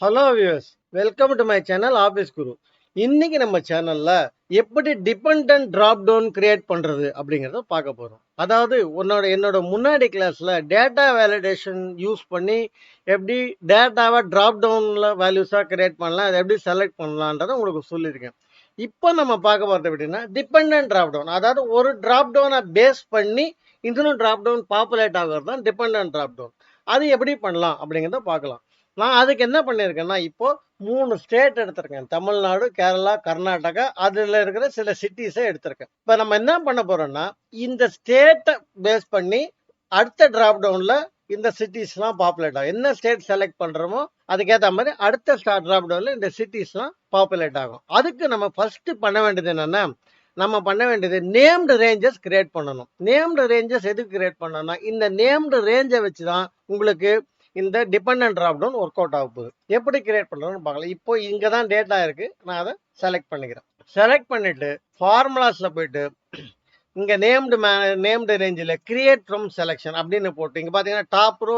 Hello viewers, welcome to my channel office Guru. இன்னைக்கு நம்ம சேனல்ல எப்படி டிபெண்டன்ட் டிராப் டவுன் கிரியேட் பண்றது அப்படிங்கறத பார்க்க போறோம். அதாவது என்னோட முன்னாடி கிளாஸ்ல டேட்டா வேலிடேஷன் யூஸ் பண்ணி எப்படி டேட்டாவை டிராப் டவுன்ல வேல்யூஸா கிரியேட் பண்ணலாம், அதை எப்படி செலக்ட் பண்ணலான்றதை உங்களுக்கு சொல்லியிருக்கேன். இப்போ நம்ம பார்க்க போறது எப்படின்னா டிபெண்டன்ட் டிராப் டவுன். அதாவது ஒரு டிராப் டவுனை பேஸ் பண்ணி இன்னொரு டிராப் டவுன் பாப்புலேட் ஆகிறது தான் டிபெண்டன்ட் டிராப் டவுன். அது எப்படி பண்ணலாம் அப்படிங்கிறத பார்க்கலாம். நான் அதுக்கு என்ன பண்ணியிருக்கேன்னா, இப்போ 3 ஸ்டேட் எடுத்திருக்கேன். தமிழ்நாடு, கேரளா, கர்நாடகா. அதுல இருக்கிற சில சிட்டிஸை எடுத்திருக்கேன். இப்போ நம்ம என்ன பண்ண போறோம்னா, இந்த ஸ்டேட்டை பேஸ் பண்ணி அடுத்த டிராப் டவுன்ல இந்த சிட்டிஸ்லாம் பாப்புலேட் ஆகும். என்ன ஸ்டேட் செலக்ட் பண்றோமோ அதுக்கேற்ற மாதிரி அடுத்த டிராப் டவுன்ல இந்த சிட்டிஸ்லாம் பாப்புலேட் ஆகும். அதுக்கு நம்ம ஃபர்ஸ்ட் பண்ண வேண்டியது என்னன்னா, நம்ம பண்ண வேண்டியது நேம்டு ரேஞ்சஸ் கிரியேட் பண்ணணும். நேம்டு ரேஞ்சஸ் எதுக்கு கிரியேட் பண்ணணும்னா, இந்த நேம்டு ரேஞ்சை வச்சு தான் உங்களுக்கு இந்த dependent drop down work out ஆக போகுது. எப்படி கிரியேட் பண்றோம்னு பார்க்கலாம். இப்போ இங்க தான் டேட்டா இருக்கு, நான் அதை செலக்ட் பண்ணிக்கிறேன். செலக்ட் பண்ணிட்டு ஃபார்முலாஸ்ல போயிட்டு இங்க நேம்டு ரேஞ்சில் கிரியேட் ஃப்ரம் செலக்ஷன் அப்படின்னு போட்டு இங்க பாத்தீங்கன்னா டாப் ரோ,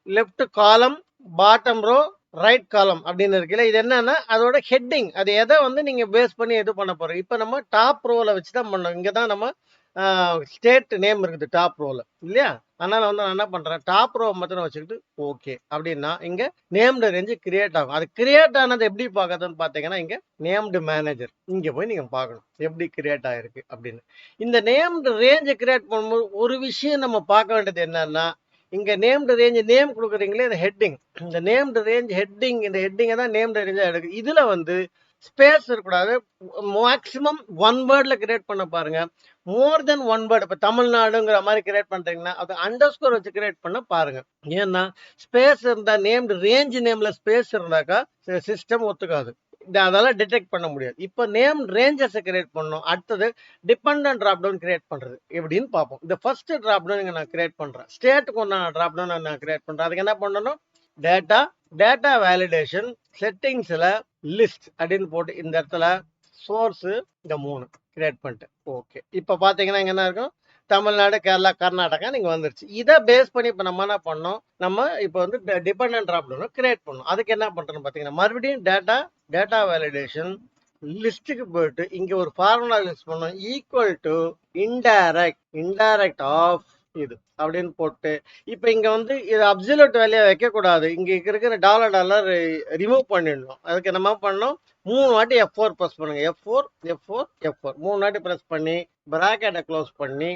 லெஃப்ட் காலம், பாட்டம் ரோ, ரைட் காலம் அப்படின்னு இருக்குல்ல. இது என்னன்னா அதோட ஹெட்டிங், அது எதை வந்து நீங்க பேஸ் பண்ணி எது பண்ண போறோம். இப்போ நம்ம டாப் ரோல வச்சு தான் பண்ணோம். இங்க தான் நம்ம ஸ்டேட் நேம் இருக்குது டாப் ரோல இல்லையா. அதனால வந்து நான் என்ன பண்றேன், டாப் ரோ மட்டும் வச்சுக்கிட்டு ஓகே அப்படின்னா இங்க நேம்டு ரேஞ்சு கிரியேட் ஆகும். அது கிரியேட் ஆனது எப்படி பார்க்கறதுன்னு பாத்தீங்கன்னா, இங்க நேம்டு மேனேஜர் இங்க போய் நீங்க பார்க்கணும் எப்படி கிரியேட் ஆயிருக்கு அப்படின்னு. இந்த நேம்டு ரேஞ்சை கிரியேட் பண்ணும்போது ஒரு விஷயம் நம்ம பார்க்க வேண்டியது என்னன்னா, இங்க நேம்டு ரேஞ்ச் நேம் கொடுக்குறீங்களே, இந்த ஹெட்டிங், இந்த நேம்டு ரேஞ்ச் ஹெட்டிங், இந்த ஹெட்டிங்கை தான் நேம்டு ரேஞ்சா எடுக்கு. இதுல வந்து ஸ்பேஸ் இருக்கக்கூடாது. மேக்சிமம் ஒன் வேர்ட்ல கிரியேட் பண்ண பாருங்க. மோர் தென் ஒன் வேர்ட், இப்போ தமிழ்நாடுங்கிற மாதிரி கிரியேட் பண்றீங்கன்னா அது அண்டர்ஸ்கோர் வச்சு கிரியேட் பண்ண பாருங்க. ஏன்னா ஸ்பேஸ் இருந்தா, நேம்டு ரேஞ்ச் நேம்ல ஸ்பேஸ் இருந்தாக்கா சிஸ்டம் ஒத்துக்காது. அதெல்லாம் டிடெக்ட் பண்ண முடியாது. இப்போ நேம் ரேஞ்சஸ் கிரியேட் பண்ணணும். அடுத்தது டிபெண்டன்ட் டிராப் டவுன் கிரியேட் பண்றது எப்படின்னு பார்ப்போம். இந்த ஃபர்ஸ்ட் டிராப் டவுன் நான் கிரியேட் பண்றேன். ஸ்டேட்டுக்கு ஒன்றான டிராப் டவுன் நான் கிரியேட் பண்றேன். அதுக்கு என்ன பண்ணணும், டேட்டா வேலிடேஷன் செட்டிங்ஸ்ல லிஸ்ட் அப்படின்னு போட்டு இந்த இடத்துல சோர்ஸ் இந்த 3 கிரியேட் பண்ணிட்டு ஓகே. இப்ப பாத்தீங்கன்னா இங்க என்ன இருக்கும், தமிழ்நாடு, கேரளா, கர்நாடகா நீங்க வந்துருச்சு. இதை பேஸ் பண்ணி இப்ப நம்ம என்ன பண்ணோம், நம்ம இப்ப வந்து டிபெண்டன்ட் டிராப் டவுன் கிரியேட் பண்ணோம். அதுக்கு என்ன பண்றோம் பாத்தீங்கன்னா, மறுபடியும் டேட்டா வேலிடேஷன் லிஸ்ட்டுக்கு போயிட்டு இங்க ஒரு ஃபார்முலா யூஸ் பண்ணோம். ஈக்குவல் டு இன்டைரக்ட் ஆஃப் இது அப்படின்னு போட்டு இப்ப இங்க வந்து இது அப்சல்யூட் வேல்யூ வைக்க கூடாது. இங்க இருக்கிற டாலர் ரிமூவ் பண்ணிடணும். அதுக்கு நம்ம பண்ணோம், 3 வாட்டி F4 பிரஸ் பண்ணுங்க. F4 3 வாட்டி பிரஸ் பண்ணி பிராக்கெட்டை க்ளோஸ் பண்ணி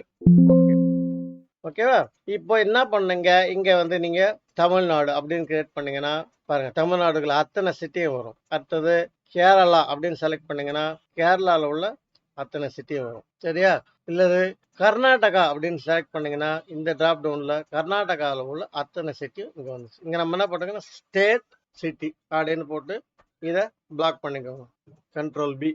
ஓகேவா. இப்போ என்ன பண்ணுங்க, இங்க வந்து நீங்க தமிழ்நாடு அப்படின்னு கிரியேட் பண்ணீங்கன்னா பாருங்க, தமிழ்நாடுக்குள்ள அத்தனை சிட்டியும் வரும். அடுத்தது கேரளா அப்படின்னு செலக்ட் பண்ணீங்கன்னா கேரளால உள்ள அத்தனை சிட்டியும் வரும். சரியா. இல்லது கர்நாடகா அப்படின்னு செலக்ட் பண்ணீங்கன்னா இந்த டிராப் டவுன்ல கர்நாடகாவில் உள்ள அத்தனை சிட்டியும் இங்க வந்துச்சு. இங்க நம்ம என்ன பண்ணுங்கன்னா ஸ்டேட் சிட்டி அப்படின்னு போட்டு இதை பிளாக் பண்ணிக்கோங்க. Control B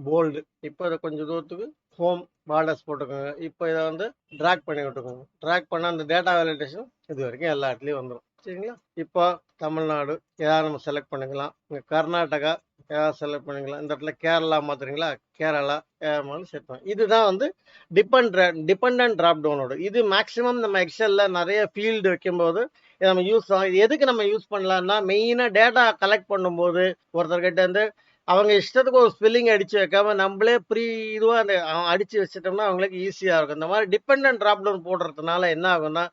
bold. இப்போ இதை கொஞ்சம் தூரத்துக்கு ஹோம் பார்டர்ஸ் போட்டுக்கோங்க. இப்போ இதை வந்து ட்ராக் பண்ணி விட்டுக்கோங்க. ட்ராக் பண்ணால் அந்த டேட்டா வேலிடேஷன் இது வரைக்கும் எல்லா இடத்துலையும் வந்துடும். சரிங்களா. இப்போ தமிழ்நாடு ஏதாவது நம்ம செலக்ட் பண்ணிக்கலாம். இங்கே கர்நாடகா ஏதாவது செலக்ட் பண்ணிக்கலாம். இந்த இடத்துல கேரளா மாத்துறீங்களா, கேரளா செட் பண்ணலாம். இதுதான் வந்து டிபெண்டன்ட் டிராப் டவுனோட. இது மேக்ஸிமம் நம்ம எக்ஸல்ல நிறைய ஃபீல்டு வைக்கும்போது இதை நம்ம யூஸ் ஆகும். எதுக்கு நம்ம யூஸ் பண்ணலாம்னா, மெயினாக டேட்டா கலெக்ட் பண்ணும்போது ஒருத்தர்கிட்ட இருந்து அவங்க இஷ்டத்துக்கு ஒரு ஸ்பெல்லிங் அடிச்சு வைக்காம நம்மளே இதுவாக அந்த அடிச்சு வச்சிட்டோம்னா அவங்களுக்கு ஈஸியா இருக்கும். இந்த மாதிரி டிபெண்டன்ட் டிராப் டவுன் போடுறதுனால என்ன ஆகும்னா,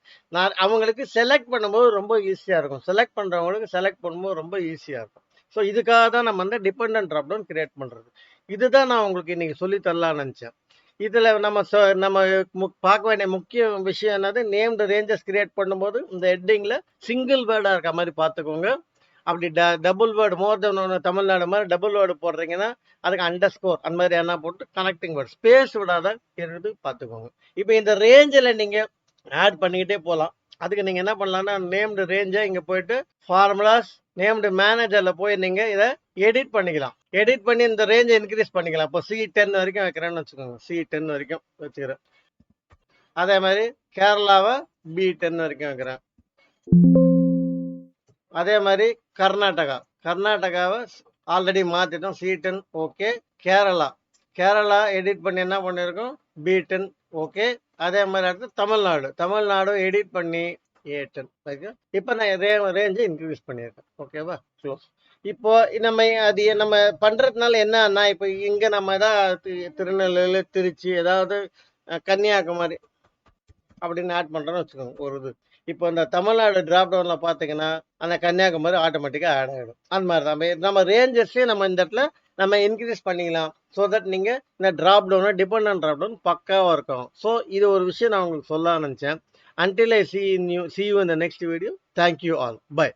அவங்களுக்கு செலக்ட் பண்ணும்போது ரொம்ப ஈஸியா இருக்கும். செலக்ட் பண்றவங்களுக்கு செலக்ட் பண்ணும்போது ரொம்ப ஈஸியா இருக்கும். ஸோ இதுக்காக தான் நம்ம வந்து டிபெண்டன்ட் டிராப் டவுன் கிரியேட் பண்றது. இதுதான் நான் உங்களுக்கு இன்னைக்கு சொல்லி தரலாம்னு நினைச்சேன். இதுல நம்ம பார்க்க வேண்டிய முக்கிய விஷயம் என்னது, நேம்டு ரேஞ்சஸ் கிரியேட் பண்ணும்போது இந்த ஹெட்டிங்ல சிங்கிள் வேர்டா இருக்க மாதிரி பார்த்துக்கோங்க. அப்படி டபுள் வேர்டு மோர் தென் ஒன்று, தமிழ்நாடு மாதிரி டபுள் வேர்டு போடுறீங்கன்னா அதுக்கு அண்டர்ஸ்கோர் அந்த மாதிரி என்ன போட்டு கனெக்டிங் வேர்டு ஸ்பேஸ் விடாத இருந்து பார்த்துக்கோங்க. இப்போ இந்த ரேஞ்சில் நீங்க ஆட் பண்ணிக்கிட்டே போகலாம். அதுக்கு நீங்க என்ன பண்ணலாம்னா, நேம்டு ரேஞ்சை இங்க போயிட்டு ஃபார்முலாஸ் நேம்டு மேனேஜர்ல போய் நீங்க இதை எடிட் பண்ணிக்கலாம். எடிட் பண்ணி இந்த ரேஞ்சை இன்க்ரீஸ் பண்ணிக்கலாம். இப்போ C10 வரைக்கும் வைக்கிறேன்னு வச்சுக்கோங்க. C10 வரைக்கும் வச்சுக்கிறேன். அதே மாதிரி கேரளாவை B10 வரைக்கும் வைக்கிறேன். அதே மாதிரி கர்நாடகாவை ஆல்ரெடி மாத்திட்டோம், C10 ஓகே. கேரளா எடிட் பண்ணி என்ன பண்ணிருக்கோம், B10 ஓகே. அதே மாதிரி அடுத்து தமிழ்நாடு எடிட் பண்ணி A10 ரைட். இப்போ நான் ரேஞ்சை இன்க்ரீஸ் பண்ணியிருக்கேன். ஓகேவா? க்ளோஸ். இப்போ நம்ம பண்றதுனால என்னன்னா, இப்போ இங்க நம்ம ஏதாவது திருநெல்வேலி, திருச்சி, ஏதாவது கன்னியாகுமரி அப்படின்னு ஆட் பண்றோம்னு வச்சுக்கோங்க ஒரு இது. இப்போ இந்த தமிழ்நாடு டிராப் டவுன்ல பாத்தீங்கன்னா அந்த கன்னியாகுமரி ஆட்டோமேட்டிக்கா ஆட் ஆகிடும். அந்த மாதிரி தான் நம்ம ரேஞ்சஸையும் நம்ம இந்த இடத்துல நம்ம இன்க்ரீஸ் பண்ணிக்கலாம். ஸோ தட் நீங்க இந்த டிராப் டவுனை டிபெண்ட் டிராப் டவுன் பக்காவா இருக்கும். ஸோ இது ஒரு விஷயம் நான் உங்களுக்கு சொல்ல நினைச்சேன். Until I see you in the next video, thank you all. Bye.